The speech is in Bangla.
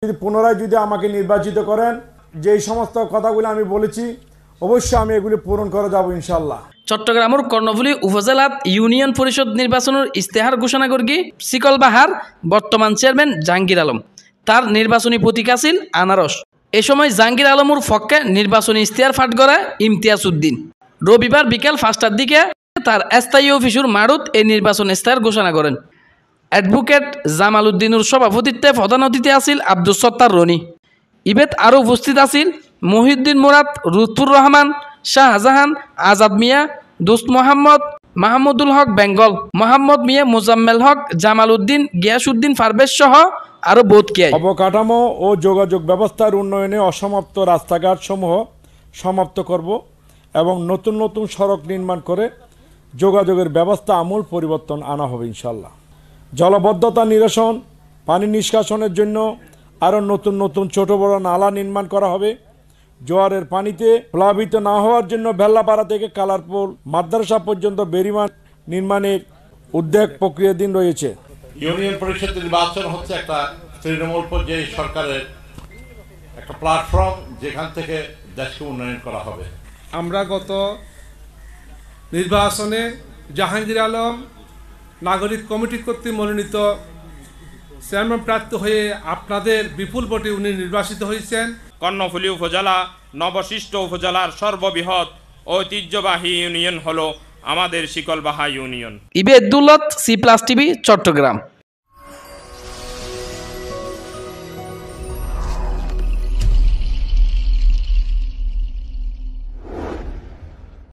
যদি পুনরায় যদি আমাকে নির্বাচিত করেন, যেই সমস্ত কথাগুলো আমি বলেছি অবশ্যই আমি এগুলি পূরণ করে যাব ইনশাল্লাহ। চট্টগ্রামের কর্ণফুলী উপজেলাত ইউনিয়ন পরিষদ নির্বাচনের ইস্তেহার ঘোষণা করি শিকলবাহার বর্তমান চেয়ারম্যান জাহাঙ্গীর আলম। তার নির্বাচনী প্রতীক আছিল আনারস। এ সময় জাহাঙ্গীর আলমের পক্ষে নির্বাচনী ইস্তেহার পাঠ করে ইমতিয়াজ উদ্দিন। রবিবার বিকেল 5টার দিকে তার স্থায়ী অফিসের মারুত এই নির্বাচন ইস্তেহার ঘোষণা করেন। অ্যাডভোকেট জামাল উদ্দিনের সভাপতিত্বে প্রধান অতিথি আছিল আব্দুল সত্তার রনি। ইবেত আরও উপস্থিত আছিল মহিউদ্দিন মুরাদ, লুৎফুর রহমান, শাহজাহান, আজাদ মিয়া, দোস্ত মোহাম্মদ, মাহমুদুল হক বেঙ্গল, মোহাম্মদ মিয়া, মোজাম্মেল হক, জামাল উদ্দিন, গিয়াসউদ্দিন পারভেজ সহ আরও বোধকিয়ায়। অবকাঠামো ও যোগাযোগ ব্যবস্থার উন্নয়নে অসমাপ্ত রাস্তাঘাট সমূহ সমাপ্ত করব এবং নতুন নতুন সড়ক নির্মাণ করে যোগাযোগের ব্যবস্থা আমূল পরিবর্তন আনা হবে ইনশাল্লাহ। জলবদ্ধতা নিরসন, পানি নিষ্কাশনের জন্য আরও নতুন নতুন ছোট বড় নালা নির্মাণ করা হবে। জোয়ারের পানিতে প্লাবিত না হওয়ার জন্য ভেল্লাপাড়া থেকে কালারপুল মাদ্রাসা পর্যন্ত বেড়িবাঁধ নির্মাণের উদ্যোগ প্রক্রিয়াধীন রয়েছে। ইউনিয়ন পরিষদ নির্বাচন হচ্ছে একটা তৃণমূল পর্যায়ে সরকারের একটা প্ল্যাটফর্ম, যেখান থেকে দেশকে উন্নয়ন করা হবে। আমরা গত নির্বাচনে জাহাঙ্গীর আলম নাগরিক কমিটি কর্তৃক মনোনীত চেয়ারম্যান প্রার্থী হয়ে আপনাদের বিপুল ভোটে উনি নির্বাচিত হয়েছেন। কর্ণফুলী উপজেলা নবশিষ্ট উপজেলার সর্ববৃহৎ ঐতিহ্যবাহী ইউনিয়ন হলো আমাদের Shikalbaha union. Ibedullah, C plus TV, Chittagong.